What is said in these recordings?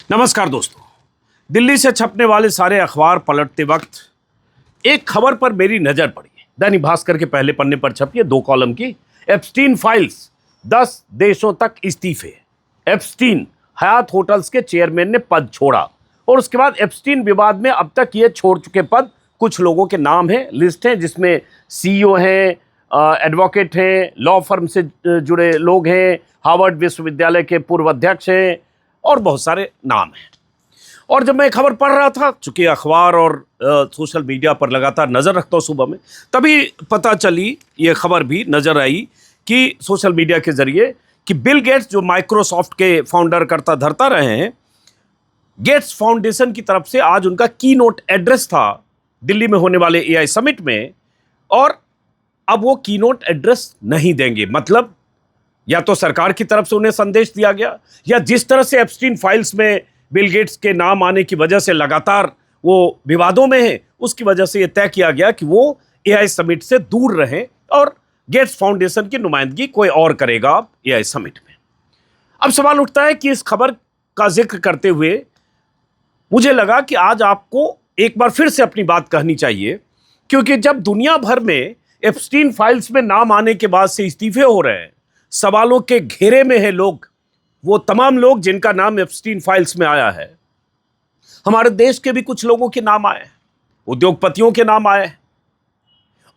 नमस्कार दोस्तों। दिल्ली से छपने वाले सारे अखबार पलटते वक्त एक खबर पर मेरी नजर पड़ी। दैनिक भास्कर के पहले पन्ने पर छपी है 2 कॉलम की। एप्स्टीन फाइल्स, 10 देशों तक इस्तीफे। एप्स्टीन हयात होटल्स के चेयरमैन ने पद छोड़ा और उसके बाद एप्स्टीन विवाद में अब तक ये छोड़ चुके पद कुछ लोगों के नाम है, लिस्ट है, जिसमें सीईओ हैं, एडवोकेट हैं, लॉ फर्म से जुड़े लोग हैं, हार्वर्ड विश्वविद्यालय के पूर्व अध्यक्ष हैं और बहुत सारे नाम हैं। और जब मैं खबर पढ़ रहा था, चूंकि अखबार और सोशल मीडिया पर लगातार नज़र रखता हूँ सुबह में, तभी पता चली, ये खबर भी नज़र आई कि सोशल मीडिया के ज़रिए कि बिल गेट्स, जो माइक्रोसॉफ्ट के फाउंडर करता धरता रहे हैं, गेट्स फाउंडेशन की तरफ से आज उनका की नोट एड्रेस था दिल्ली में होने वाले एआई समिट में, और अब वो की नोट एड्रेस नहीं देंगे। मतलब या तो सरकार की तरफ से उन्हें संदेश दिया गया, या जिस तरह से एप्स्टीन फाइल्स में बिल गेट्स के नाम आने की वजह से लगातार वो विवादों में है, उसकी वजह से ये तय किया गया कि वो एआई समिट से दूर रहें और गेट्स फाउंडेशन की नुमाइंदगी कोई और करेगा एआई समिट में। अब सवाल उठता है कि इस खबर का जिक्र करते हुए मुझे लगा कि आज आपको एक बार फिर से अपनी बात कहनी चाहिए, क्योंकि जब दुनिया भर में एप्स्टीन फाइल्स में नाम आने के बाद से इस्तीफे हो रहे हैं, सवालों के घेरे में है लोग, वो तमाम लोग जिनका नाम एप्स्टीन फाइल्स में आया है। हमारे देश के भी कुछ लोगों के नाम आए, उद्योगपतियों के नाम आए,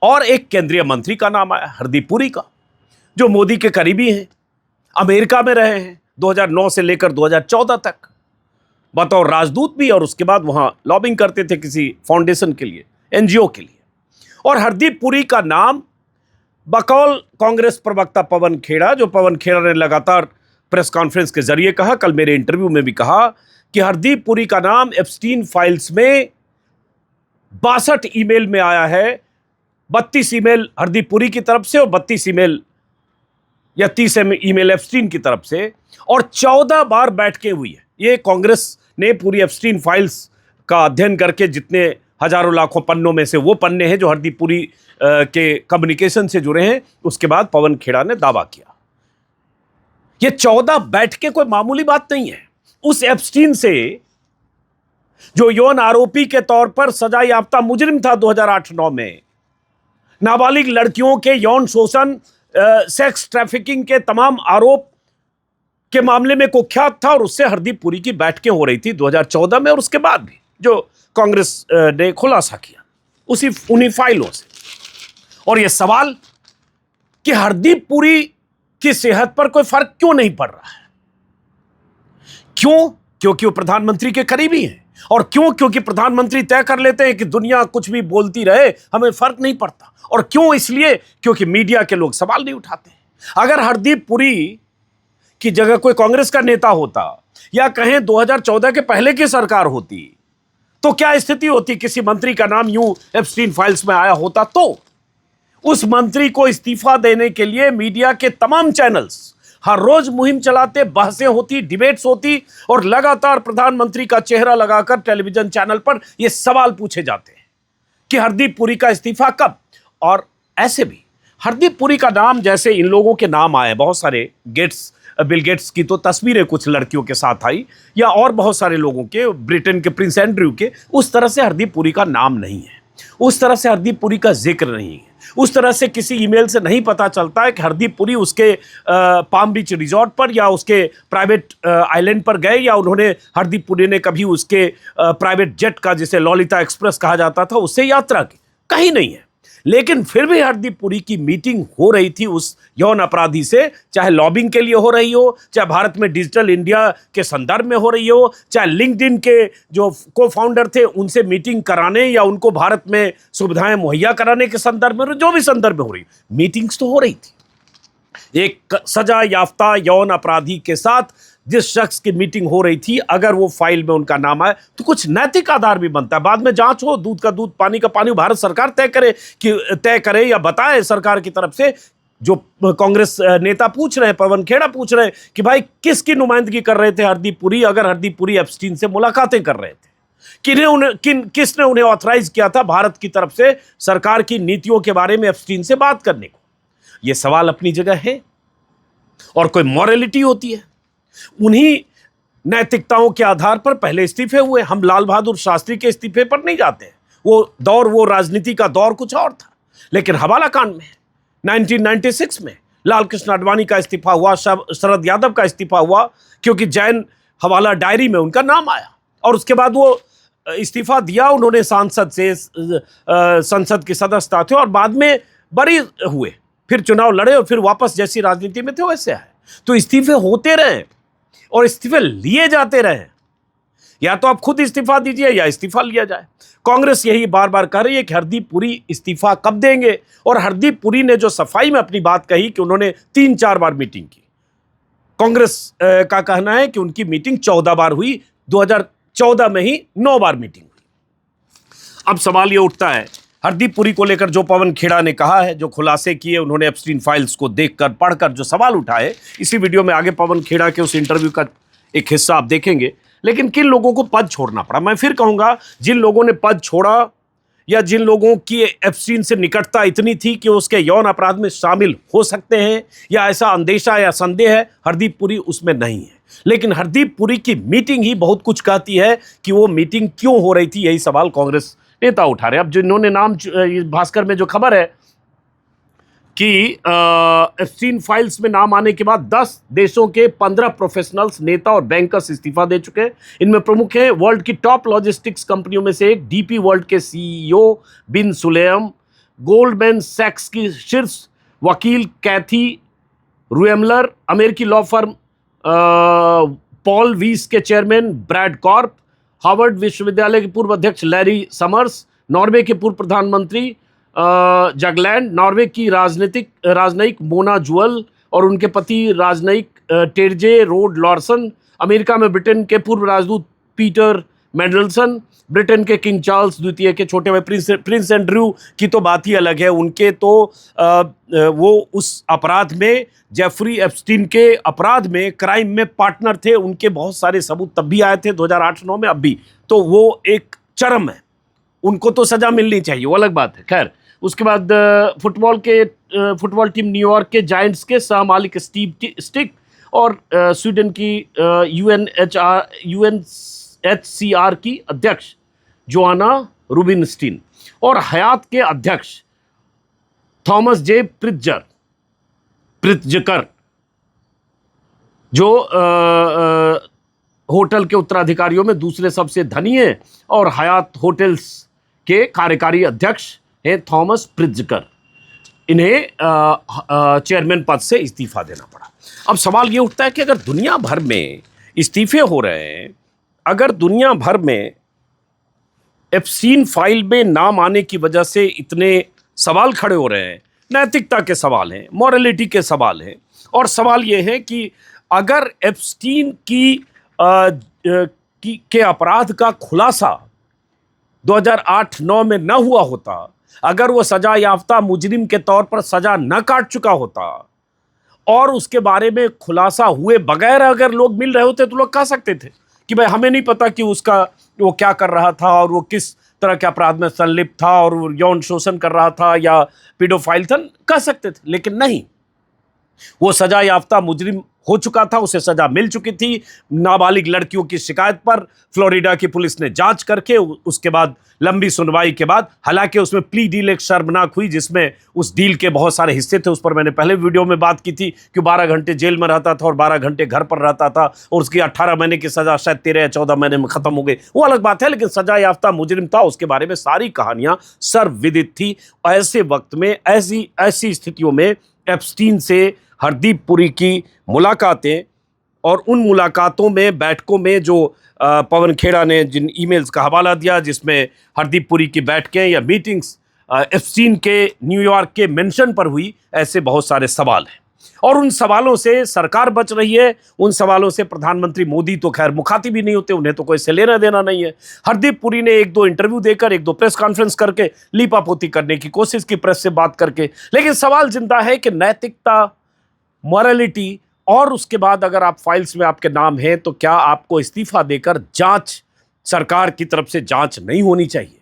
और एक केंद्रीय मंत्री का नाम आया, हरदीप पुरी का, जो मोदी के करीबी हैं, अमेरिका में रहे हैं 2009 से लेकर 2014 तक बतौर राजदूत भी, और उसके बाद वहां लॉबिंग करते थे किसी फाउंडेशन के लिए, एनजीओ के लिए। और हरदीप पुरी का नाम बकौल कांग्रेस प्रवक्ता पवन खेड़ा, जो पवन खेड़ा ने लगातार प्रेस कॉन्फ्रेंस के जरिए कहा, कल मेरे इंटरव्यू में भी कहा, कि हरदीप पुरी का नाम एप्स्टीन फाइल्स में 62 ईमेल में आया है। 32 ईमेल हरदीप पुरी की तरफ से और 32 ईमेल या 30 ईमेल एप्स्टीन की तरफ से, और 14 बार बैठकें हुई है। ये कांग्रेस ने पूरी एप्स्टीन फाइल्स का अध्ययन करके, जितने हजारों लाखों पन्नों में से वो पन्ने हैं जो हरदीप पुरी के कम्युनिकेशन से जुड़े हैं, उसके बाद पवन खेड़ा ने दावा किया। ये 14 बैठकें कोई मामूली बात नहीं है। उस एप्स्टीन से, जो यौन आरोपी के तौर पर सजा याफ्ता मुजरिम था 2008-9 में, नाबालिग लड़कियों के यौन शोषण, सेक्स ट्रैफिकिंग के तमाम आरोप के मामले में कुख्यात था, और उससे हरदीप पुरी की बैठकें हो रही थी 2014 में, और उसके बाद भी जो कांग्रेस ने खुलासा किया उन्हीं फाइलों से। और यह सवाल कि हरदीप पुरी की सेहत पर कोई फर्क क्यों नहीं पड़ रहा है? क्यों? क्योंकि वो प्रधानमंत्री के करीबी हैं। और क्यों? क्योंकि प्रधानमंत्री तय कर लेते हैं कि दुनिया कुछ भी बोलती रहे, हमें फर्क नहीं पड़ता। और क्यों? इसलिए क्योंकि मीडिया के लोग सवाल नहीं उठाते। अगर हरदीप पुरी की जगह कोई कांग्रेस का नेता होता, या कहें 2014 के पहले की सरकार होती, तो क्या स्थिति होती? किसी मंत्री का नाम यूं एप्स्टीन फाइल्स में आया होता तो उस मंत्री को इस्तीफा देने के लिए मीडिया के तमाम चैनल्स हर रोज मुहिम चलाते, बहसें होती, डिबेट्स होती, और लगातार प्रधानमंत्री का चेहरा लगाकर टेलीविजन चैनल पर यह सवाल पूछे जाते हैं कि हरदीप पुरी का इस्तीफा कब। और ऐसे भी हरदीप पुरी का नाम, जैसे इन लोगों के नाम आए, बहुत सारे गेट्स, बिल गेट्स की तो तस्वीरें कुछ लड़कियों के साथ आई, या और बहुत सारे लोगों के, ब्रिटेन के प्रिंस एंड्रयू के, उस तरह से हरदीप पुरी का नाम नहीं है, उस तरह से हरदीप पुरी का जिक्र नहीं है, उस तरह से किसी ईमेल से नहीं पता चलता है कि हरदीप पुरी उसके पाम बीच रिजॉर्ट पर या उसके प्राइवेट आइलैंड पर गए, या उन्होंने, हरदीप पुरी ने कभी उसके प्राइवेट जेट का, जिसे ललिता एक्सप्रेस कहा जाता था, उससे यात्रा की, कहीं नहीं है। लेकिन फिर भी हरदीप पुरी की मीटिंग हो रही थी उस यौन अपराधी से, चाहे लॉबिंग के लिए हो रही हो, चाहे भारत में डिजिटल इंडिया के संदर्भ में हो रही हो, चाहे लिंक्डइन के जो को फाउंडर थे उनसे मीटिंग कराने या उनको भारत में सुविधाएं मुहैया कराने के संदर्भ में, जो भी संदर्भ में हो रही, मीटिंग्स तो हो रही थी। एक सजा याफ्ता यौन अपराधी के साथ जिस शख्स की मीटिंग हो रही थी, अगर वो फाइल में उनका नाम आए तो कुछ नैतिक आधार भी बनता है। बाद में जांच हो, दूध का दूध पानी का पानी, भारत सरकार तय करे या बताए सरकार की तरफ से। जो कांग्रेस नेता पूछ रहे हैं, पवन खेड़ा पूछ रहे हैं कि भाई किसकी नुमाइंदगी कर रहे थे हरदीप पुरी, अगर हरदीप पुरी एप्स्टीन से मुलाकातें कर रहे थे, किसने उन्हें ऑथराइज किया था भारत की तरफ से सरकार की नीतियों के बारे में एप्स्टीन से बात करने को? यह सवाल अपनी जगह है, और कोई मॉरलिटी होती है। उन्हीं नैतिकताओं के आधार पर पहले इस्तीफे हुए। हम लाल बहादुर शास्त्री के इस्तीफे पर नहीं जाते हैं, वो राजनीति का दौर कुछ और था। लेकिन हवाला कांड में 1996 में लाल कृष्ण आडवाणी का इस्तीफा हुआ, शरद यादव का इस्तीफा हुआ, क्योंकि जैन हवाला डायरी में उनका नाम आया और उसके बाद वो इस्तीफा दिया। उन्होंने संसद के सदस्य थे और बाद में बरी हुए, फिर चुनाव लड़े और फिर वापस जैसी राजनीति में थे वैसे आए। तो इस्तीफे होते रहे और इस्तीफे लिए जाते रहे। या तो आप खुद इस्तीफा दीजिए या इस्तीफा लिया जाए। कांग्रेस यही बार बार कह रही है कि हरदीप पुरी इस्तीफा कब देंगे, और हरदीप पुरी ने जो सफाई में अपनी बात कही कि उन्होंने 3-4 बार मीटिंग की। कांग्रेस का कहना है कि उनकी मीटिंग 14 बार हुई, 2014 में ही 9 बार मीटिंग हुई। अब सवाल ये उठता है हरदीप पुरी को लेकर जो पवन खेड़ा ने कहा है, जो खुलासे किए उन्होंने एप्स्टीन फाइल्स को देखकर पढ़कर जो सवाल उठाए, इसी वीडियो में आगे पवन खेड़ा के उस इंटरव्यू का एक हिस्सा आप देखेंगे। लेकिन किन लोगों को पद छोड़ना पड़ा, मैं फिर कहूंगा, जिन लोगों ने पद छोड़ा या जिन लोगों की एप्स्टीन से निकटता इतनी थी कि उसके यौन अपराध में शामिल हो सकते हैं या ऐसा अंदेशा या संदेह है, हरदीप पुरी उसमें नहीं है। लेकिन हरदीप पुरी की मीटिंग ही बहुत कुछ कहती है कि वो मीटिंग क्यों हो रही थी, यही सवाल कांग्रेस नेता उठा रहे। अब जिन्होंने नाम, भास्कर में जो खबर है कि एप्स्टीन फाइल्स में नाम आने के बाद 10 देशों के 15 प्रोफेशनल्स, नेता और बैंकर्स इस्तीफा दे चुके हैं। इनमें प्रमुख हैं वर्ल्ड की टॉप लॉजिस्टिक्स कंपनियों में से एक डीपी वर्ल्ड के सीईओ बिन सुलेम, गोल्डमैन सैक्स की शीर्ष वकील कैथी रुएमलर, अमेरिकी लॉ फर्म पॉल वीस के चेयरमैन ब्रैड कॉर्प, हार्वर्ड विश्वविद्यालय के पूर्व अध्यक्ष लैरी समर्स, नॉर्वे के पूर्व प्रधानमंत्री जगलैंड, नॉर्वे की राजनयिक मोना जुअल और उनके पति राजनयिक टेरजे रोड लॉर्सन, अमेरिका में ब्रिटेन के पूर्व राजदूत पीटर मेंडलसन, ब्रिटेन के किंग चार्ल्स द्वितीय के छोटे भाई प्रिंस एंड्रयू की तो बात ही अलग है। उनके तो वो उस अपराध में, जेफरी एप्स्टीन के अपराध में, क्राइम में पार्टनर थे। उनके बहुत सारे सबूत तब भी आए थे 2008-9 में, अब भी। तो वो एक चरम है, उनको तो सजा मिलनी चाहिए, वो अलग बात है। खैर, उसके बाद फुटबॉल टीम न्यूयॉर्क के जायंट्स के सह मालिक स्टीव स्टिक और स्वीडन की यूएनएचसीआर की अध्यक्ष जोआना रूबिनस्टीन और हयात के अध्यक्ष थॉमस जे प्रित्जकर, जो होटल के उत्तराधिकारियों में दूसरे सबसे धनी हैं, और हयात होटल्स के कार्यकारी अध्यक्ष हैं थॉमस प्रित्जकर। इन्हें चेयरमैन पद से इस्तीफा देना पड़ा। अब सवाल ये उठता है कि अगर दुनिया भर में इस्तीफे हो रहे हैं, अगर दुनिया भर में एप्स्टीन फाइल में नाम आने की वजह से इतने सवाल खड़े हो रहे हैं, नैतिकता के सवाल हैं, मॉरलिटी के सवाल हैं, और सवाल ये है कि अगर एप्स्टीन के अपराध का खुलासा 2008-9 में न हुआ होता, अगर वो सजा याफ्ता मुजरिम के तौर पर सजा न काट चुका होता और उसके बारे में खुलासा हुए बगैर अगर लोग मिल रहे होते, तो लोग कह सकते थे कि भाई हमें नहीं पता कि वो क्या कर रहा था और वो किस तरह के अपराध में संलिप्त था और वो यौन शोषण कर रहा था या पीडोफाइल था, कह सकते थे। लेकिन नहीं, वो सजा याफ्ता मुजरिम हो चुका था, उसे सजा मिल चुकी थी। नाबालिग लड़कियों की शिकायत पर फ्लोरिडा की पुलिस ने जांच करके उसके बाद लंबी सुनवाई के बाद, हालांकि उसमें प्ली डील एक शर्मनाक हुई जिसमें उस डील के बहुत सारे हिस्से थे, उस पर मैंने पहले वीडियो में बात की थी कि 12 घंटे जेल में रहता था और 12 घंटे घर पर रहता था और उसकी 18 महीने की सजा शायद 13 या 14 महीने में खत्म हो गई, वो अलग बात है। लेकिन सजा याफ्ता मुजरिम था, उसके बारे में सारी कहानियां सर्वविदित थी। ऐसे वक्त में, ऐसी स्थितियों में एप्स्टीन से हरदीप पुरी की मुलाकातें और उन मुलाकातों में, बैठकों में जो पवन खेड़ा ने जिन ईमेल्स का हवाला दिया जिसमें हरदीप पुरी की बैठकें या मीटिंग्स एप्स्टीन के न्यूयॉर्क के मेंशन पर हुई, ऐसे बहुत सारे सवाल हैं और उन सवालों से सरकार बच रही है। उन सवालों से प्रधानमंत्री मोदी तो खैर मुखातिब ही नहीं होते, उन्हें तो कोई से लेना देना नहीं है। हरदीप पुरी ने 1-2 इंटरव्यू देकर, 1-2 प्रेस कॉन्फ्रेंस करके लीपापोती करने की कोशिश की प्रेस से बात करके, लेकिन सवाल जिंदा है कि नैतिकता, मॉरलिटी, और उसके बाद अगर आप फाइल्स में आपके नाम हैं तो क्या आपको इस्तीफा देकर जांच, सरकार की तरफ से जांच नहीं होनी चाहिए?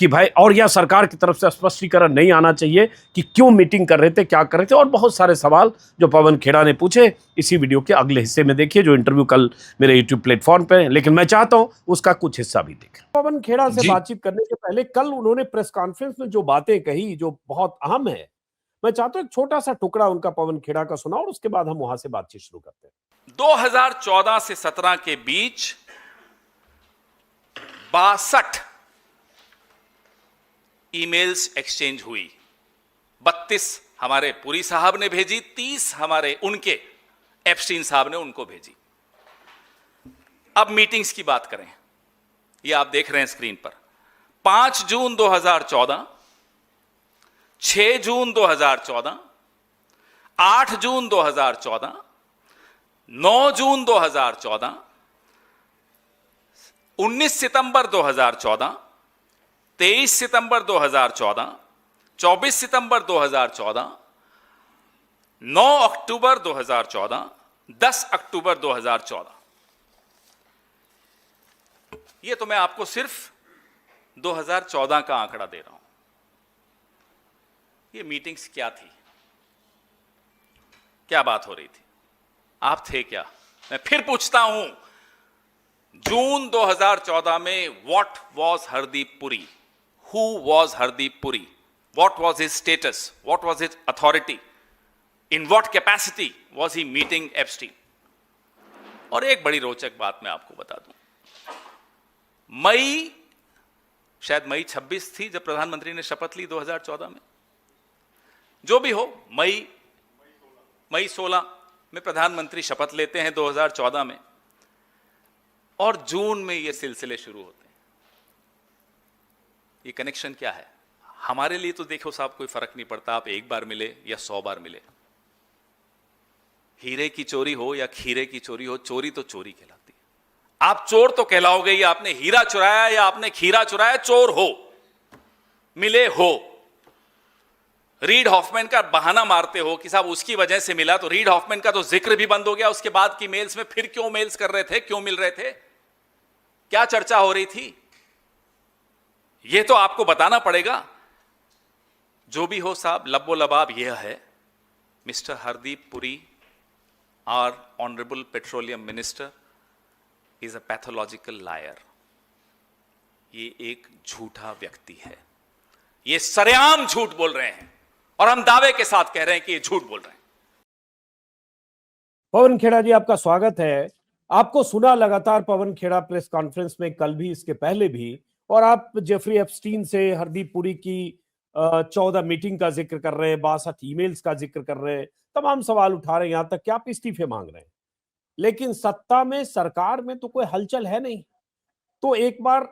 कि भाई, और या सरकार की तरफ से स्पष्टीकरण नहीं आना चाहिए कि क्यों मीटिंग कर रहे थे, क्या कर रहे थे, और बहुत सारे सवाल जो पवन खेड़ा ने पूछे इसी वीडियो के अगले हिस्से में देखिए, जो इंटरव्यू कल मेरे यूट्यूब प्लेटफॉर्म पे है, लेकिन मैं चाहता हूं उसका कुछ हिस्सा भी देखें। पवन खेड़ा से बातचीत करने से पहले कल उन्होंने प्रेस कॉन्फ्रेंस में जो बातें कही, जो बहुत अहम है, मैं चाहता हूं एक छोटा सा टुकड़ा उनका पवन खेड़ा का सुना और उसके बाद हम वहां से बातचीत शुरू करते हैं। 2014 से 17 के बीच 62 ईमेल्स एक्सचेंज हुई। 32 हमारे पुरी साहब ने भेजी, 30 हमारे उनके एप्स्टीन साहब ने उनको भेजी। अब मीटिंग्स की बात करें, ये आप देख रहे हैं स्क्रीन पर। 5 जून 2014, 6 जून 2014, 8 जून 2014, 9 जून 2014, 19 सितंबर 2014, 23 सितंबर 2014, 24 सितंबर 2014, 9 अक्टूबर 2014, 10 अक्टूबर 2014। ये तो मैं आपको सिर्फ 2014 का आंकड़ा दे रहा हूं। ये मीटिंग्स क्या थी, क्या बात हो रही थी, आप थे क्या? मैं फिर पूछता हूं, जून 2014 में what was Hardeep Puri? Who was Hardeep Puri? What was his status? What was his authority? In what capacity was he meeting Epstein? और एक बड़ी रोचक बात मैं आपको बता दूं, शायद मई 26 थी जब प्रधानमंत्री ने शपथ ली 2014 में, जो भी हो, मई 16 में प्रधानमंत्री शपथ लेते हैं 2014 में, और जून में ये सिलसिले शुरू होते हैं। ये कनेक्शन क्या है? हमारे लिए तो देखो साहब कोई फर्क नहीं पड़ता, आप एक बार मिले या 100 बार मिले। हीरे की चोरी हो या खीरे की चोरी हो, चोरी तो चोरी कहलाती है। आप चोर तो कहलाओगे, या आपने हीरा चुराया या आपने खीरा चुराया, चोर हो, मिले हो। रीड हॉफमैन का बहाना मारते हो कि साहब उसकी वजह से मिला, तो रीड हॉफमैन का तो जिक्र भी बंद हो गया उसके बाद की मेल्स में। फिर क्यों मेल्स कर रहे थे, क्यों मिल रहे थे, क्या चर्चा हो रही थी, यह तो आपको बताना पड़ेगा। जो भी हो साहब, लबो लबाब यह है, mister Hardeep Puri, our honourable petroleum minister, is a pathological liar. ये एक झूठा व्यक्ति है, ये सरेआम झूठ बोल रहे हैं, और हम दावे के साथ कह रहे हैं कि ये झूठ बोल रहे हैं। पवन खेड़ा जी, आपका स्वागत है। आपको सुना लगातार पवन खेड़ा प्रेस कॉन्फ्रेंस में, कल भी, इसके पहले भी, और आप जेफरी एप्स्टीन से हरदीप पुरी की 14 मीटिंग का जिक्र कर रहे हैं, 62 ईमेल्स का जिक्र कर रहे हैं, तमाम सवाल उठा रहे हैं, यहां तक कि आप इस्तीफे मांग रहे हैं। लेकिन सत्ता में, सरकार में तो कोई हलचल है नहीं। तो एक बार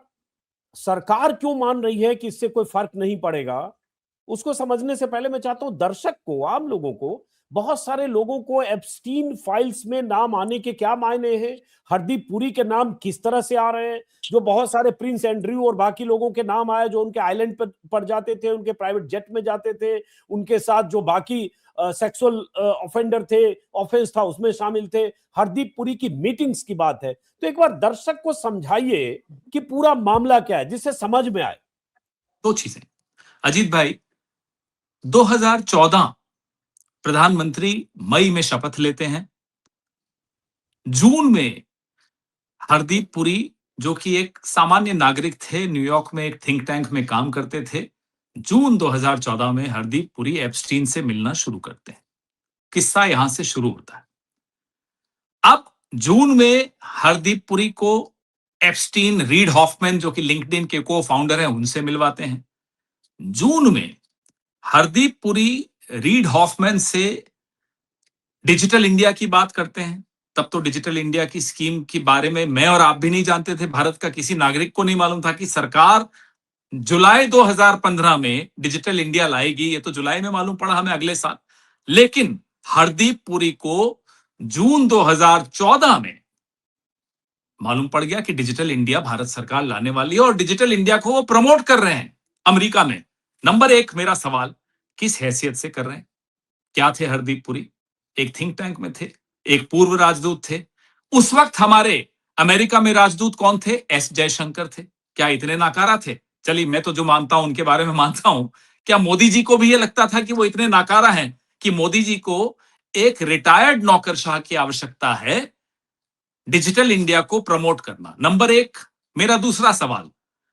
सरकार क्यों मान रही है कि इससे कोई फर्क नहीं पड़ेगा, उसको समझने से पहले मैं चाहता हूं दर्शक को, आम लोगों को, बहुत सारे लोगों को एप्स्टीन फाइल्स में नाम आने के क्या मायने हैं, हरदीप पुरी के नाम किस तरह से आ रहे हैं, जो बहुत सारे प्रिंस एंड्रयू और बाकी लोगों के नाम आए जो उनके आइलैंड पर जाते थे, उनके प्राइवेट जेट में जाते थे, उनके साथ जो बाकी सेक्सुअल ऑफेंडर थे, ऑफेंस था, उसमें शामिल थे। हरदीप पुरी की मीटिंग्स की बात है, तो एक बार दर्शक को समझाइए कि पूरा मामला क्या है, जिससे समझ में आए। दो चीजें अजीत भाई, 2014 प्रधानमंत्री मई में शपथ लेते हैं। जून में हरदीप पुरी, जो कि एक सामान्य नागरिक थे, न्यूयॉर्क में एक थिंक टैंक में काम करते थे, जून 2014 में हरदीप पुरी एप्स्टीन से मिलना शुरू करते हैं। किस्सा यहां से शुरू होता है। अब जून में हरदीप पुरी को एप्स्टीन रीड हॉफमैन, जो कि लिंक्डइन के को फाउंडर हैं, उनसे मिलवाते हैं। जून में हरदीप पुरी रीड हॉफमैन से डिजिटल इंडिया की बात करते हैं। तब तो डिजिटल इंडिया की स्कीम के बारे में मैं और आप भी नहीं जानते थे, भारत का किसी नागरिक को नहीं मालूम था कि सरकार जुलाई 2015 में डिजिटल इंडिया लाएगी। ये तो जुलाई में मालूम पड़ा हमें, अगले साल। लेकिन हरदीप पुरी को जून 2014 में मालूम पड़ गया कि डिजिटल इंडिया भारत सरकार लाने वाली है, और डिजिटल इंडिया को वो प्रमोट कर रहे हैं अमेरिका में। नंबर एक, मेरा सवाल, किस हैसियत से कर रहे हैं? क्या थे हरदीप पुरी? एक थिंक टैंक में थे, एक पूर्व राजदूत थे। उस वक्त हमारे अमेरिका में राजदूत कौन थे? एस जयशंकर थे। क्या इतने नाकारा थे? चलिए मैं तो जो मानता हूं उनके बारे में मानता हूं, क्या मोदी जी को भी ये लगता था कि वो इतने नाकारा हैं कि मोदी जी को एक रिटायर्ड नौकरशाह की आवश्यकता है डिजिटल इंडिया को प्रमोट करना? नंबर एक। मेरा दूसरा सवाल,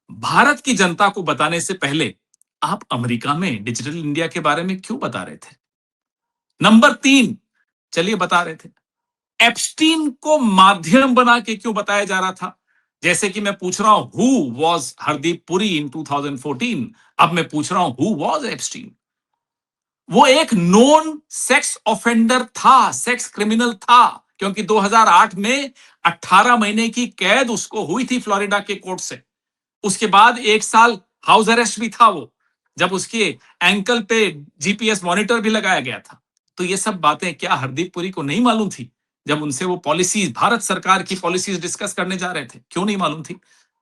भारत की जनता को बताने से पहले आप अमेरिका में डिजिटल इंडिया के बारे में क्यों बता रहे थे? नंबर तीन, चलिए बता रहे थे, एप्स्टीन को माध्यम बना के क्यों बताया जा रहा था? जैसे कि मैं पूछ रहा हूं हु वॉज हरदीप पुरी इन 2014, अब मैं पूछ रहा हूं हु वॉज एप्स्टीन? वो एक नोन सेक्स ऑफेंडर था, सेक्स क्रिमिनल था, क्योंकि 2008 में 18 महीने की कैद उसको हुई थी फ्लोरिडा के कोर्ट से। उसके बाद 1 साल हाउस अरेस्ट भी था वो, जब उसके एंकल पे जीपीएस मॉनिटर भी लगाया गया था। तो ये सब बातें क्या हरदीप पुरी को नहीं मालूम थी? जब उनसे वो पॉलिसीज, भारत सरकार की पॉलिसीज डिस्कस करने जा रहे थे, क्यों नहीं मालूम थी?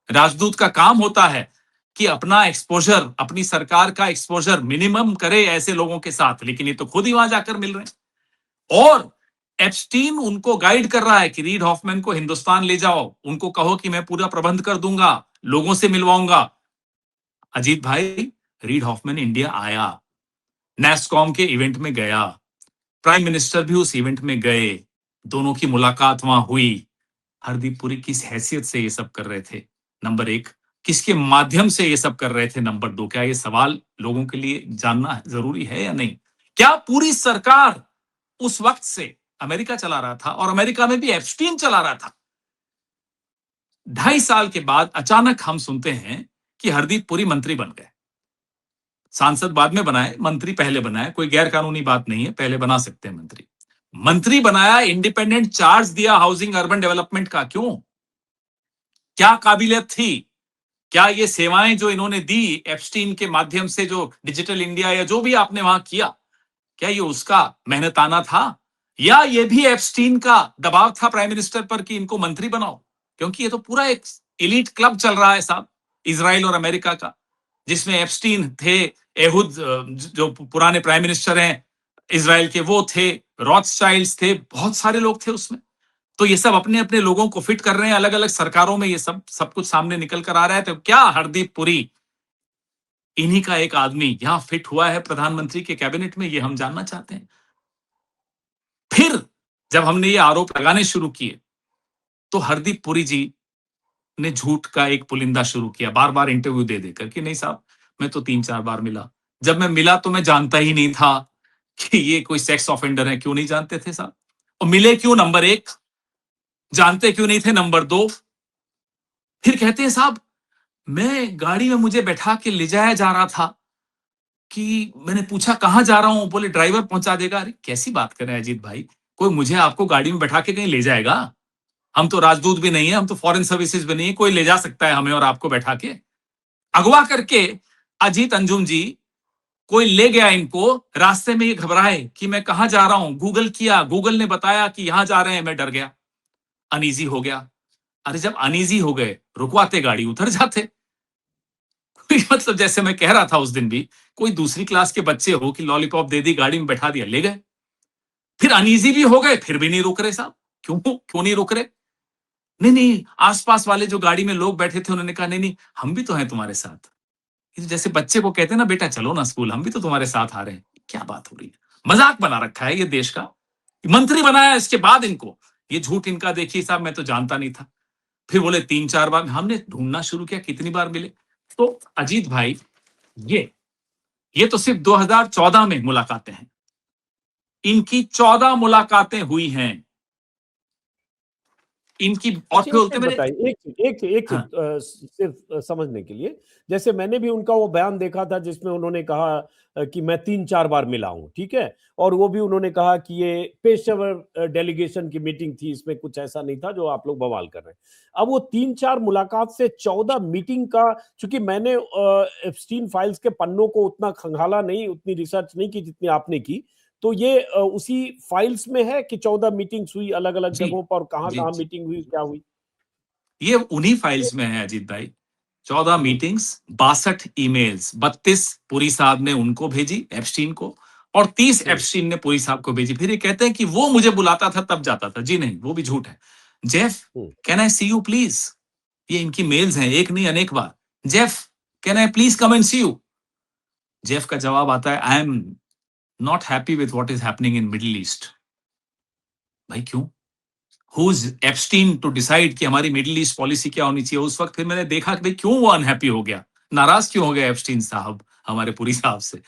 राजदूत का काम होता है कि अपना एक्सपोजर, अपनी सरकार का एक्सपोजर मिनिमम करे ऐसे लोगों के साथ, लेकिन ये तो खुद ही वहां जाकर मिल रहे हैं। और एप्स्टीन उनको गाइड कर रहा है कि रीड हॉफमैन को हिंदुस्तान ले जाओ, उनको कहो कि मैं पूरा प्रबंध कर दूंगा, लोगों से मिलवाऊंगा। अजीत भाई, रीड हॉफमैन इंडिया आया, नेस्कॉम के इवेंट में गया, प्राइम मिनिस्टर भी उस इवेंट में गए, दोनों की मुलाकात वहां हुई। हरदीप पुरी किस हैसियत से ये सब कर रहे थे? नंबर एक। किसके माध्यम से ये सब कर रहे थे? नंबर दो। क्या ये सवाल लोगों के लिए जानना जरूरी है या नहीं? क्या पूरी सरकार उस वक्त से अमेरिका चला रहा था और अमेरिका में भी एप्स्टीन चला रहा था? 2.5 साल के बाद अचानक हम सुनते हैं कि हरदीप पुरी मंत्री बन गए। सांसद बाद में बनाए, मंत्री पहले बनाए, कोई गैर कानूनी बात नहीं है, पहले बना सकते हैं मंत्री। मंत्री बनाया, इंडिपेंडेंट चार्ज दिया हाउसिंग अर्बन डेवलपमेंट का, क्यों? क्या काबिलियत थी? क्या ये सेवाएं जो इन्होंने दी एप्स्टीन के माध्यम से, जो डिजिटल इंडिया या जो भी आपने वहां किया, क्या ये उसका मेहनताना था, या ये भी एप्स्टीन का दबाव था प्राइम मिनिस्टर पर कि इनको मंत्री बनाओ? क्योंकि ये तो पूरा एक एलीट क्लब चल रहा है साहब, इजराइल और अमेरिका का, जिसमें एप्स्टीन थे, एहुद जो पुराने प्राइम मिनिस्टर हैं इजराइल के वो थे, रॉथस्चाइल्ड्स थे, बहुत सारे लोग थे उसमें। तो ये सब अपने अपने लोगों को फिट कर रहे हैं अलग अलग सरकारों में, ये सब कुछ सामने निकल कर आ रहा है। तो क्या हरदीप पुरी इन्हीं का एक आदमी यहां फिट हुआ है प्रधानमंत्री के कैबिनेट में? ये हम जानना चाहते हैं। फिर जब हमने ये आरोप लगाने शुरू किए तो हरदीप पुरी जी ने झूठ का एक पुलिंदा शुरू किया, बार बार इंटरव्यू दे देकर कि नहीं साहब, मैं तो 3-4 बार मिला, जब मैं मिला तो मैं जानता ही नहीं था कि ये कोई सेक्स ऑफेंडर है। क्यों नहीं जानते थे साहब? और मिले क्यों? नंबर एक। जानते क्यों नहीं थे? नंबर दो। फिर कहते हैं साहब, मैं गाड़ी में मुझे बैठा के ले जाया जा रहा था, कि मैंने पूछा कहां जा रहा हूं, बोले ड्राइवर पहुंचा देगा। अरे कैसी बात कर रहे हैं अजीत भाई, कोई मुझे आपको गाड़ी में बैठा के कहीं ले जाएगा? हम तो राजदूत भी नहीं है, हम तो फॉरेन सर्विसेज भी नहीं है, कोई ले जा सकता है हमें और आपको बैठा के? अगवा करके अजीत अंजुम जी, कोई ले गया इनको, रास्ते में ये घबराए कि मैं कहां जा रहा हूं, गूगल किया, गूगल ने बताया कि यहां जा रहे हैं, मैं डर गया, अनईजी हो गया। अरे जब अनईजी हो गए, रुकवाते गाड़ी, उतर जाते। मतलब जैसे मैं कह रहा था उस दिन भी, कोई दूसरी क्लास के बच्चे हो कि लॉलीपॉप दे दी, गाड़ी में बैठा दिया, ले गए। फिर अनईजी भी हो गए, फिर भी नहीं रुक रहे साहब। क्यों नहीं रुक रहे? नहीं नहीं, आसपास वाले जो गाड़ी में लोग बैठे थे उन्होंने कहा नहीं नहीं, हम भी तो हैं तुम्हारे साथ। जैसे बच्चे को कहते हैं ना, बेटा चलो ना स्कूल, हम भी तो तुम्हारे साथ आ रहे हैं। क्या बात हो रही है? मजाक बना रखा है ये देश का। मंत्री बनाया इसके बाद इनको ये झूठ इनका, देखिए साहब मैं तो जानता नहीं था। फिर बोले 3-4 बार, हमने ढूंढना शुरू किया कितनी बार मिले। तो अजीत भाई, ये तो सिर्फ 2014 में मुलाकातें हैं, इनकी 14 मुलाकातें हुई हैं इनकी। और अच्छा फिर एक बोलते चीज मेरे, बताइए, एक हाँ, चीज सिर्फ समझने के लिए, जैसे मैंने भी उनका वो बयान देखा था जिसमें उन्होंने कहा कि मैं 3-4 बार मिला हूं, ठीक है, और वो भी उन्होंने कहा कि ये पेशेवर डेलीगेशन की मीटिंग थी, इसमें कुछ ऐसा नहीं था जो आप लोग बवाल कर रहे हैं। अब वो 3-4 मुलाकात से 14 मीटिंग का, चूंकि मैंने एप्स्टीन फाइल्स के पन्नों को उतना खंगाला नहीं, उतनी रिसर्च नहीं की जितनी आपने की, तो ये उसी फाइल्स में है कि 14 मीटिंग्स हुई अलग अलग जी जगहों पर, कहां जी कहां जी, मीटिंग हुई, क्या हुई? ये उन्हीं फाइल्स में है अजीत भाई। 14 हम्म, मीटिंग्स, 62 ईमेल्स, 32 पुरी साहब ने उनको भेजी एप्स्टीन को, और 30 हम्म, एप्स्टीन ने पुरी साहब को भेजी। फिर ये कहते हैं कि वो मुझे बुलाता था तब जाता था। जी नहीं, वो भी झूठ है। Jeff, hmm, can I see you please? ये इनकी मेल्स हैं, एक नहीं अनेक बार। Jeff, can I please come and see you? Jeff का जवाब आता है, I am not happy with what is happening in Middle East. भाई क्यों? Who's Epstein to decide कि हमारी मिडिल ईस्ट पॉलिसी क्या होनी चाहिए? उस वक्त फिर मैंने देखा कि भाई क्यों वो अनहैप्पी हो गया, नाराज क्यों हो गया एप्स्टीन साहब हमारे पुरी साहब से।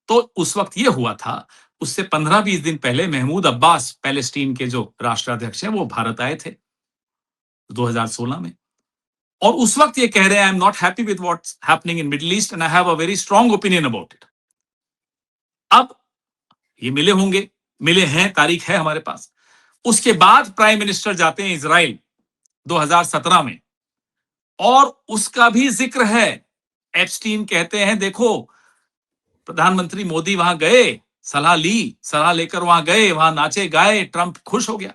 तो उस वक्त ये हुआ था, उससे 15-20 दिन पहले महमूद अब्बास पैलेस्टीन के जो राष्ट्राध्यक्ष हैं वो भारत आए थे 2016 में, और उस वक्त ये कह रहे हैं, आई am not happy with what's happening in Middle east and I have a very strong opinion about it. अब ये मिले होंगे, मिले हैं, तारीख है हमारे पास। उसके बाद प्राइम मिनिस्टर जाते हैं इजराइल 2017 में, और उसका भी जिक्र है। एप्स्टीन कहते हैं, देखो प्रधानमंत्री मोदी वहां गए, सलाह लेकर वहां गए, वहां नाचे गाए, ट्रंप खुश हो गया।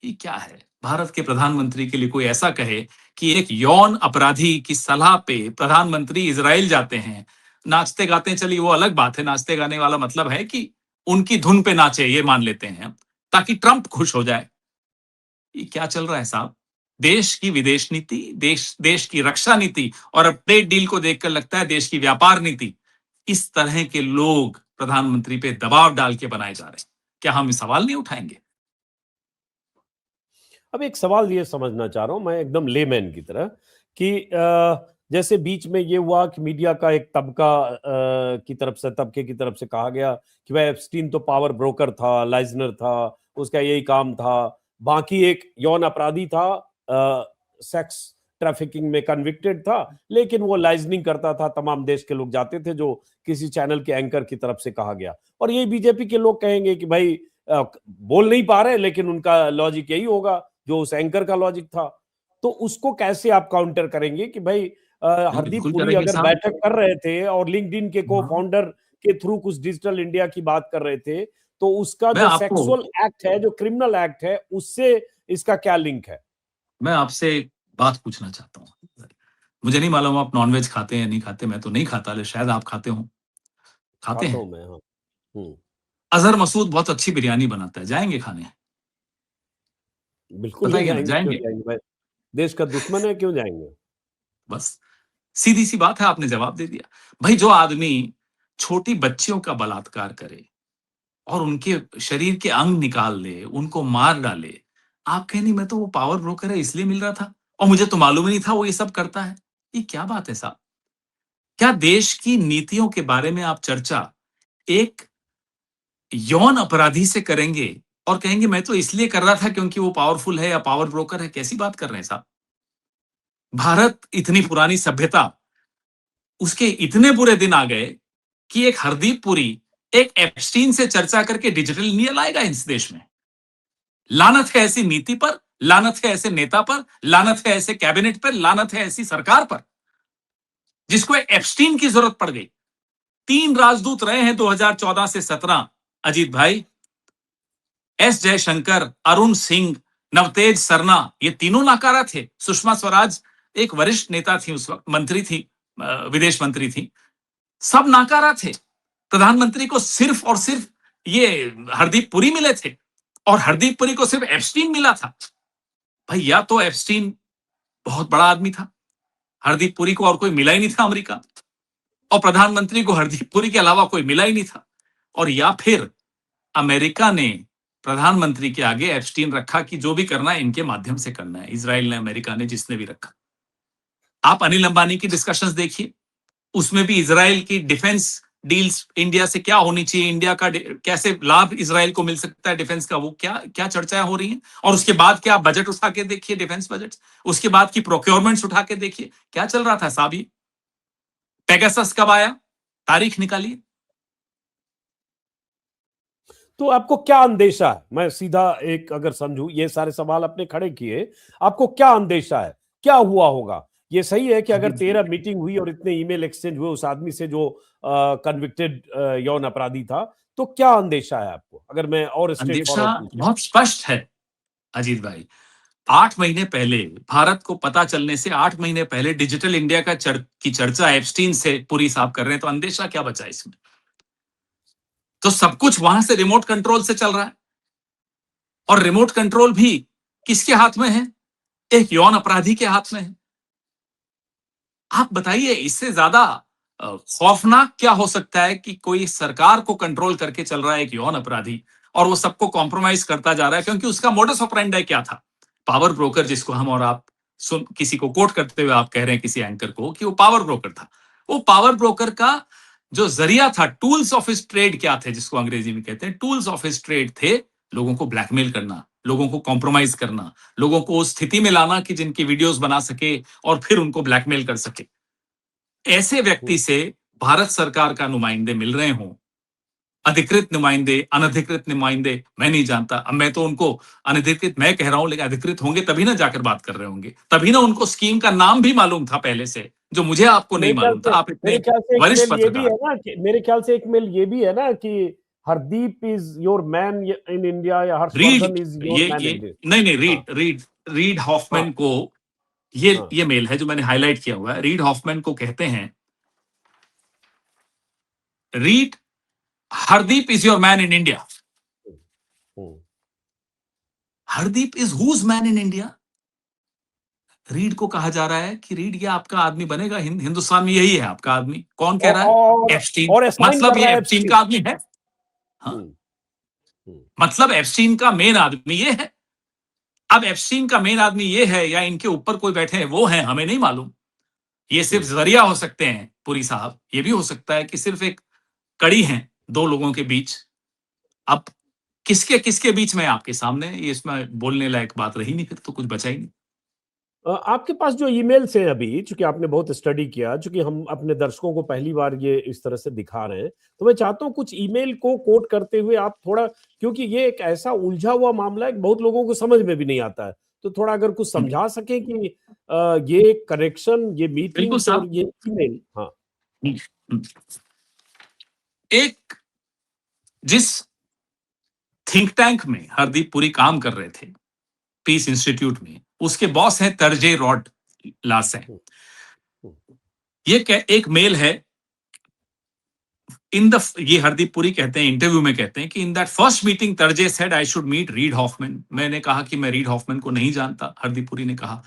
ये क्या है? भारत के प्रधानमंत्री के लिए कोई ऐसा कहे कि एक यौन अपराधी की सलाह पे प्रधानमंत्री इजराइल जाते हैं, नाचते गाते, चलिए वो अलग बात है, नाचते गाने वाला मतलब है कि उनकी धुन पे नाचे, ये मान लेते हैं, ताकि ट्रंप खुश हो जाए। ये क्या चल रहा है साहब? देश की विदेश नीति, देश की रक्षा नीति, और अब ट्रेड डील को देखकर लगता है देश की व्यापार नीति, इस तरह के लोग प्रधानमंत्री पे दबाव डाल के बनाए जा रहे हैं। क्या हम सवाल नहीं उठाएंगे? अब एक सवाल ये समझना चाह रहा हूं मैं एकदम लेमैन की तरह कि जैसे बीच में ये हुआ कि मीडिया का एक तबके की तरफ से कहा गया कि भाई एप्स्टीन तो पावर ब्रोकर था, लाइजनर था, उसका यही काम था, बाकी एक यौन अपराधी था, सेक्स ट्रैफिकिंग में कन्विक्टेड था, लेकिन वो लाइजनिंग करता था, तमाम देश के लोग जाते थे, जो किसी चैनल के एंकर की तरफ से कहा गया। और यही बीजेपी के लोग कहेंगे कि भाई बोल नहीं पा रहे, लेकिन उनका लॉजिक यही होगा जो उस एंकर का लॉजिक था। तो उसको कैसे आप काउंटर करेंगे कि भाई हरदीप बिल्कुल पुरी करेंगे अगर साहब। बैठक कर रहे थे और लिंक्डइन के को हाँ। फाउंडर के थ्रू कुछ डिजिटल इंडिया की बात कर रहे थे, तो उसका मैं जो आपको सेक्सुअल एक्ट है, जो क्रिमिनल एक्ट है, उससे इसका क्या लिंक है? मैं आपसे एक बात पूछना चाहता हूँ। मुझे नहीं मालूम आप नॉनवेज खाते हैं या नहीं खाते, मैं तो नहीं खाता, लेकिन शायद आप खाते हो। खाते खाता हैं? हूं मैं, हाँ। अजहर मसूद बहुत अच्छी बिरयानी बनाता है, जाएंगे खाने? बिल्कुल नहीं बताइए ना, जाएंगे, क्यों जाएंगे? जाएंगे भाई? देश का दुश्मन है, क्यों जाएंगे? बस सीधी सी बात है, आपने जवाब दे दिया। भाई जो आदमी छोटी बच्चियों का बलात्कार करे और उनके शरीर के अंग निकाल ले, उनको मार डाले, आप कहें नहीं मैं तो वो पावर ब्रोकर है इसलिए मिल रहा था, और मुझे तो मालूम ही नहीं था वो ये सब करता है। ये क्या बात है साहब? क्या देश की नीतियों के बारे में आप चर्चा एक यौन अपराधी से करेंगे और कहेंगे मैं तो इसलिए कर रहा था क्योंकि वो पावरफुल है या पावर ब्रोकर है? कैसी बात कर रहे हैं साहब? भारत इतनी पुरानी सभ्यता, उसके इतने बुरे दिन आ गए कि एक हरदीप पुरी एक एप्स्टीन से चर्चा करके डिजिटल इंडिया लाएगा इस देश में। लानत है ऐसी नीति पर, लानत है ऐसे नेता पर, लानत है ऐसे कैबिनेट पर, लानत है ऐसी सरकार पर जिसको एप्स्टीन की जरूरत पड़ गई। 3 राजदूत रहे हैं 2014 से 17, अजीत भाई, एस जयशंकर, अरुण सिंह, नवतेज सरना, ये तीनों नाकारा थे। सुषमा स्वराज एक वरिष्ठ नेता थी, उस वक्त मंत्री थी, विदेश मंत्री थी, सब नाकारा थे। प्रधानमंत्री को सिर्फ और सिर्फ ये हरदीप पुरी मिले थे, और हरदीप पुरी को सिर्फ एप्स्टीन मिला था। भाई या तो एप्स्टीन बहुत बड़ा आदमी था, हरदीप पुरी को और कोई मिला ही नहीं था अमेरिका, और प्रधानमंत्री को हरदीप पुरी के अलावा कोई मिला ही नहीं था, और या फिर अमेरिका ने प्रधानमंत्री के आगे एप्स्टीन रखा कि जो भी करना है इनके माध्यम से करना है। इजराइल ने, अमेरिका ने, जिसने भी रखा। आप अनिल अंबानी की डिस्कशंस देखिए, उसमें भी इजराइल की डिफेंस डील्स इंडिया से क्या होनी चाहिए, इंडिया का कैसे लाभ इजराइल को मिल सकता है डिफेंस का, वो क्या क्या चर्चाएं हो रही हैं। और उसके बाद क्या बजट उठा के देखिए, डिफेंस बजट, उसके बाद की प्रोक्योरमेंट्स उठा के देखिए, क्या चल रहा था साहब। ये पेगासस कब आया, तारीख निकालिए। तो आपको क्या अंदेशा है? मैं सीधा एक अगर समझूं, ये सारे सवाल आपने खड़े किए, आपको क्या अंदेशा है, क्या हुआ होगा? ये सही है कि अगर 13 मीटिंग हुई और इतने ईमेल एक्सचेंज हुए उस आदमी से जो कन्विक्टेड यौन अपराधी था, तो क्या अंदेशा है आपको? अगर मैं और स्ट्रेट अंदेशा फॉरवर्ड पूछूं। बहुत स्पष्ट है अजीत भाई। 8 महीने पहले, भारत को पता चलने से 8 महीने पहले डिजिटल इंडिया की चर्चा एप्स्टीन से पुरी साहब कर रहे हैं, तो अंदेशा क्या बचा इसमें? तो सब कुछ वहां से रिमोट कंट्रोल से चल रहा है, और रिमोट कंट्रोल भी किसके हाथ में है? एक यौन अपराधी के हाथ में है। आप बताइए इससे ज्यादा खौफनाक क्या हो सकता है कि कोई सरकार को कंट्रोल करके चल रहा है एक यौन अपराधी, और वो सबको कॉम्प्रोमाइज करता जा रहा है, क्योंकि उसका मोडस ऑपरेंडी क्या था? पावर ब्रोकर, जिसको हम और आप सुन किसी को कोट करते हुए आप कह रहे हैं किसी एंकर को कि वो पावर ब्रोकर था। वो पावर ब्रोकर का जो जरिया था, टूल्स ऑफ हिज ट्रेड क्या थे, जिसको अंग्रेजी में कहते हैं, टूल्स ऑफ हिज ट्रेड थे लोगों को ब्लैकमेल करना, लोगों को कॉम्प्रोमाइज करना, लोगों को उस स्थिति में लाना कि जिनकी वीडियोस बना सके और फिर उनको ब्लैकमेल कर सके। ऐसे व्यक्ति से भारत सरकार का नुमाइंदे मिल रहे हों, अधिकृत नुमाइंदे, अनधिकृत नुमाइंदे, मैं नहीं जानता। अब मैं तो उनको अनधिकृत मैं कह रहा हूं, लेकिन अधिकृत होंगे तभी ना जाकर बात कर रहे होंगे, तभी ना उनको स्कीम का नाम भी मालूम था पहले से, जो मुझे आपको नहीं मालूम था। आप इतने मेरे ख्याल से एक वरिष्ठ मेल ये भी पत्रकार। है ना कि मेरे ख्याल से एक मेल ये भी है ना कि Hardeep is your man in India या Harshvardhan Reid is your man ये इन इंडिया। नहीं नहीं, हाँ रीड हाँ हॉफमैन को, ये हाँ ये मेल है जो मैंने हाईलाइट किया हुआ है। रीड हॉफमैन को कहते हैं, Reid, Hardeep is your man in India. Hmm, Hardeep is whose man in India? Reid को कहा जा रहा है कि रीड ये आपका आदमी बनेगा, हिंदुस्तान में यही है आपका आदमी। कौन कह रहा है? एप्स्टीन। और असाइन मतलब कर ये रहा है एप्स्टीन एप्स्टीन। का आदमी है। हाँ, हम्म, हम्म, मतलब एप्स्टीन का मेन आदमी ये है। अब एप्स्टीन का मेन आदमी ये है या इनके ऊपर कोई बैठे हैं वो है, हमें नहीं मालूम। ये सिर्फ जरिया हो सकते हैं पुरी साहब। ये भी हो सकता है कि सिर्फ एक कड़ी है दो लोगों के बीच। अब किसके किसके बीच में आपके सामने, ये इसमें बोलने लायक बात रही नहीं, फिर तो कुछ बचा ही नहीं। आपके पास जो ईमेल्स हैं अभी, चूंकि आपने बहुत स्टडी किया, चूंकि हम अपने दर्शकों को पहली बार ये इस तरह से दिखा रहे हैं, तो मैं चाहता हूं कुछ ईमेल को कोट करते हुए आप थोड़ा, क्योंकि ये एक ऐसा उलझा हुआ मामला है कि बहुत लोगों को समझ में भी नहीं आता है, तो थोड़ा अगर कुछ समझा सके कि ये करेक्शन, ये बिल्कुल मीटिंग्स और साहब। ये ईमेल। हाँ एक, जिस थिंक टैंक में हरदीप पुरी काम कर रहे थे, पीस इंस्टीट्यूट में, उसके बॉस हैं तरजे रॉड लासें। ये एक मेल है ये हरदीप पुरी कहते हैं, इंटरव्यू में कहते हैं कि in that first meeting Terje said I should meet Reid Hoffman. मैंने कहा कि मैं रीड हॉफमैन को नहीं जानता, हरदीप पुरी ने कहा।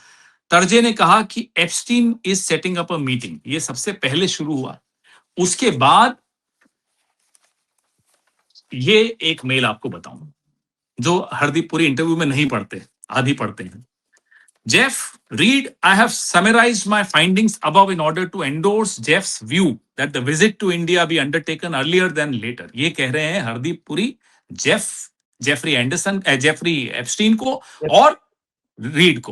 तरजे ने कहा कि Epstein is setting up a meeting. ये सबसे पहले शुरू हुआ। उसके बाद ये एक मेल आपको बताऊं जो हरदीप पुरी इंटरव्यू में नहीं पढ़ते, आधी पढ़ते हैं। Jeff, read, I have summarized my findings above in order to endorse Jeff's view that the visit to India be undertaken earlier than later. ये कह रहे हैं हरदीप पुरी जेफरी एप्स्टीन को और रीड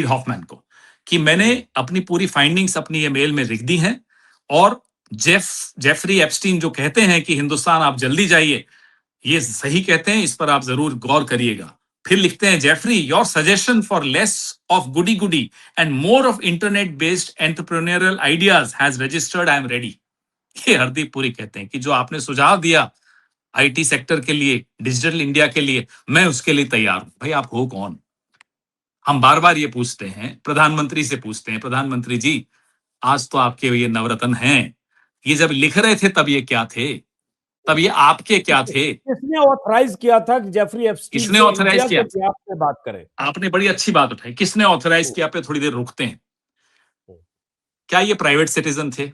हॉफमैन को, कि मैंने अपनी पूरी फाइंडिंग्स अपनी ये मेल में लिख दी हैं, और जेफरी एप्स्टीन जो कहते हैं कि हिंदुस्तान आप जल्दी जाइए, ये सही कहते हैं, इस पर आप जरूर गौर करिएगा। फिर लिखते हैं, Jeffrey, your suggestion for less of goody goody and more of internet based entrepreneurial ideas has registered, I am ready. ये हरदीप पुरी कहते हैं कि जो आपने सुझाव दिया आईटी सेक्टर के लिए, डिजिटल इंडिया के लिए, मैं उसके लिए तैयार हूं। भाई आप हो कौन? हम बार बार ये पूछते हैं, प्रधानमंत्री से पूछते हैं, प्रधानमंत्री जी आज तो आपके ये नवरत्न हैं, ये जब लिख रहे थे तब ये क्या थे, तब ये आपके क्या थे? किसने ऑथराइज किया था कि जेफरी एप्स्टीन किसने से ऑथराइज इंडिया किया? के खिलाफ में बात करें? आपने बड़ी अच्छी बात उठाई, किसने ऑथराइज किया पे थोड़ी देर रुकते हैं। क्या ये प्राइवेट सिटीजन थे?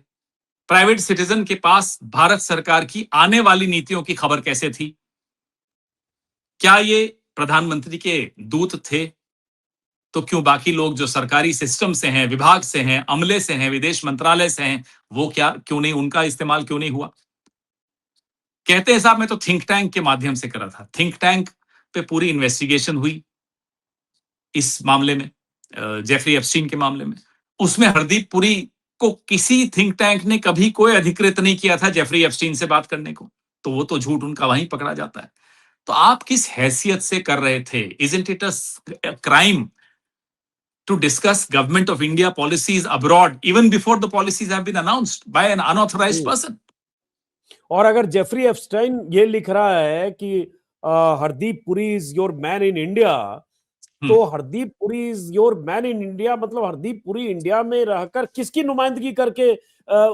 प्राइवेट सिटीजन के पास भारत सरकार की आने वाली नीतियों की खबर कैसे थी? क्या ये प्रधानमंत्री के दूत थे? तो क्यों बाकी लोग जो सरकारी सिस्टम से हैं, विभाग से हैं, अमले से हैं, विदेश मंत्रालय से हैं, वो क्यों नहीं, उनका इस्तेमाल क्यों नहीं हुआ? कहते हैं साहब मैं तो थिंक टैंक के माध्यम से करा था। थिंक टैंक पे पूरी इन्वेस्टिगेशन हुई इस मामले में, जेफरी एप्स्टीन के मामले में। उसमें हरदीप पुरी को किसी थिंक टैंक ने कभी कोई अधिकृत नहीं किया था जेफरी एप्स्टीन से बात करने को, तो वो तो झूठ उनका वहीं पकड़ा जाता है। तो आप किस हैसियत से कर रहे थे? Isn't it a crime to discuss government of India policies abroad even before the policies have been announced by an unauthorized person? और अगर जेफरी एप्स्टाइन ये लिख रहा है कि Hardeep Puri is your man in India, तो Hardeep Puri is your man in India मतलब Hardeep Puri India में रहकर किसकी नुमाइंदगी करके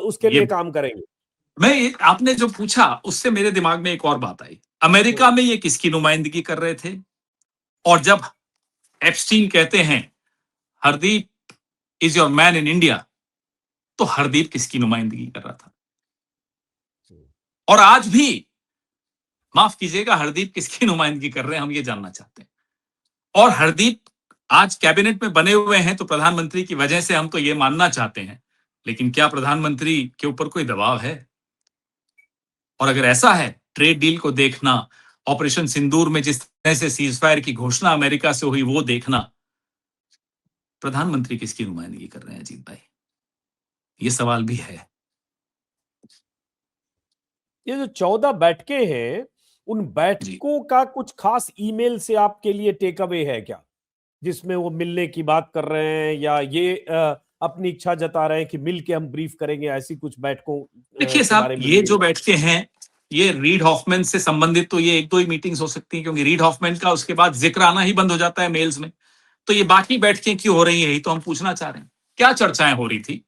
उसके लिए काम करेंगे? आपने जो पूछा उससे मेरे दिमाग में एक और बात आई। अमेरिका में ये किसकी नुमाइंदगी कर रहे थे? और जब एप्स्टीन कहते हैं Hardeep is your man in India, तो हरदीप किसकी नुमाइंदगी कर रहा था? और आज भी, माफ कीजिएगा, हरदीप किसकी नुमाइंदगी कर रहे हैं, हम ये जानना चाहते हैं। और हरदीप आज कैबिनेट में बने हुए हैं तो प्रधानमंत्री की वजह से, हम तो ये मानना चाहते हैं। लेकिन क्या प्रधानमंत्री के ऊपर कोई दबाव है? और अगर ऐसा है, ट्रेड डील को देखना, ऑपरेशन सिंदूर में जिस तरह से सीजफायर की घोषणा अमेरिका से हुई वो देखना, प्रधानमंत्री किसकी नुमाइंदगी कर रहे हैं अजीत भाई? ये सवाल भी है। ये जो 14 बैठकें हैं, उन जी। बैठकों का कुछ खास ईमेल से आपके लिए टेक अवे है क्या? जिसमें वो मिलने की बात कर रहे हैं या ये अपनी इच्छा जता रहे हैं कि मिल के हम ब्रीफ करेंगे, ऐसी कुछ बैठकों देखिए के साहब, बारे में ये भी जो बैठकें हैं, ये रीड हॉफमैन से संबंधित तो ये 1-2 ही मीटिंग्स हो सकती हैं, क्योंकि रीड हॉफमैन का उसके बाद जिक्र आना ही बंद हो जाता है मेल्स में। तो ये बाकी बैठकें क्यों हो रही है, यही तो हम पूछना चाह रहे हैं। क्या चर्चाएं हो रही थी?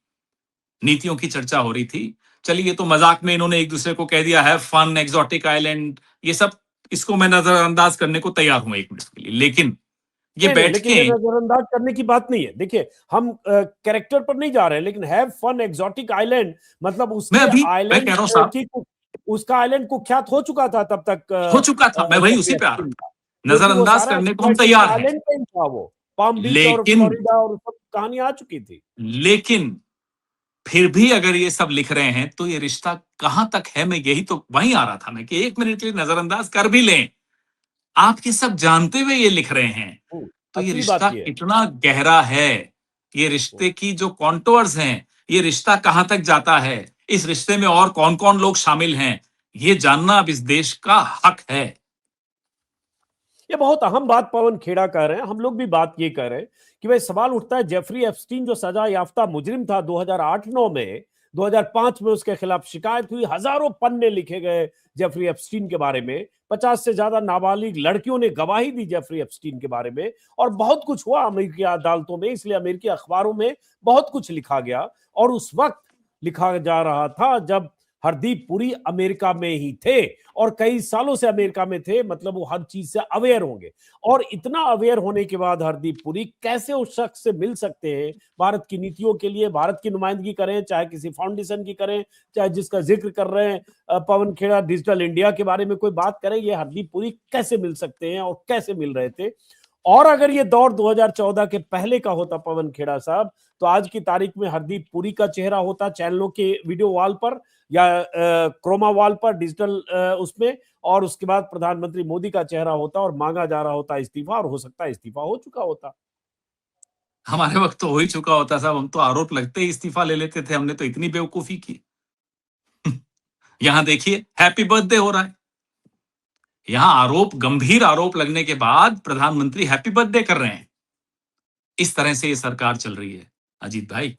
नीतियों की चर्चा हो रही थी। चलिए, ये तो मजाक में इन्होंने एक दूसरे को कह दिया, हैव फन, एक्सोटिक आइलैंड, ये सब, इसको मैं नजरअंदाज करने को तैयार हूं 1 मिनट के लिए। लेकिन ये नहीं, लेकिन ये बैठकें, नजरअंदाज करने की बात नहीं है। देखिए, हम कैरेक्टर पर नहीं जा रहे हैं, लेकिन हैव फन एक्सोटिक आइलैंड मतलब मैं उसके कह आइलैंड रहा हूं साहब, की उसका आइलैंड कुख्यात हो चुका था तब तक हो चुका था, मैं वही उसी जेफरी पे आ रहा एप्स्टीन था। का, क्योंकि वो नजरअंदाज सारा करने को हम एक्सप्लॉइटेशन तैयार हैं। आइलैंड पे ही था, वो पाम बीच और लेकिन फ्लोरिडा और सब कहानी आ चुकी थी। लेकिन फिर भी अगर ये सब लिख रहे हैं तो ये रिश्ता कहां तक है? मैं यही तो वहीं आ रहा था मैं, कि 1 मिनट के लिए नजरअंदाज कर भी लें, आप ये सब जानते हुए ये लिख रहे हैं, तो ये असली बात रिश्ता ये है। कितना गहरा है? ये रिश्ते की जो कॉन्टोर्स हैं, ये रिश्ता कहां तक जाता है? इस रिश्ते में और कौन-कौन लोग शामिल हैं? ये जानना अब इस देश का हक है। ये बहुत अहम बात पवन खेड़ा कह रहे हैं, हम लोग भी बात ये कह रहे हैं कि भाई सवाल उठता है, जेफरी एप्स्टीन जो सजा याफ्ता मुजरिम था 2008-9 में, 2005 में उसके खिलाफ शिकायत हुई, हजारों पन्ने लिखे गए जेफरी एप्स्टीन के बारे में, 50 से ज्यादा नाबालिग लड़कियों ने गवाही दी जेफरी एप्स्टीन के बारे में, और बहुत कुछ हुआ अमेरिकी अदालतों में, इसलिए अमेरिकी अखबारों में बहुत कुछ लिखा गया। और उस वक्त लिखा जा रहा था जब हरदीप पुरी अमेरिका में ही थे और कई सालों से अमेरिका में थे, मतलब वो हर चीज से अवेयर होंगे। और इतना अवेयर होने के बाद हरदीप पुरी कैसे उस शख्स से मिल सकते हैं, भारत की नीतियों के लिए भारत की नुमाइंदगी करें, चाहे किसी फाउंडेशन की करें, चाहे जिसका जिक्र कर रहे हैं पवन खेड़ा डिजिटल इंडिया के बारे में कोई बात करें, ये हरदीप पुरी कैसे मिल सकते हैं और कैसे मिल रहे थे। और अगर ये दौर 2014 के पहले का होता पवन खेड़ा साहब, तो आज की तारीख में हरदीप पुरी का चेहरा होता चैनलों के वीडियो वॉल पर या क्रोमा वॉल पर डिजिटल उसमें, और उसके बाद प्रधानमंत्री मोदी का चेहरा होता और मांगा जा रहा होता इस्तीफा, और हो सकता है इस्तीफा हो चुका होता। हमारे वक्त तो हो ही चुका होता साहब, हम तो आरोप लगते ही इस्तीफा ले लेते थे, हमने तो इतनी बेवकूफी की। यहां देखिए, हैप्पी बर्थडे हो रहा है। यहां आरोप, गंभीर आरोप लगने के बाद प्रधानमंत्री हैप्पी बर्थडे कर रहे हैं। इस तरह से ये सरकार चल रही है अजीत भाई।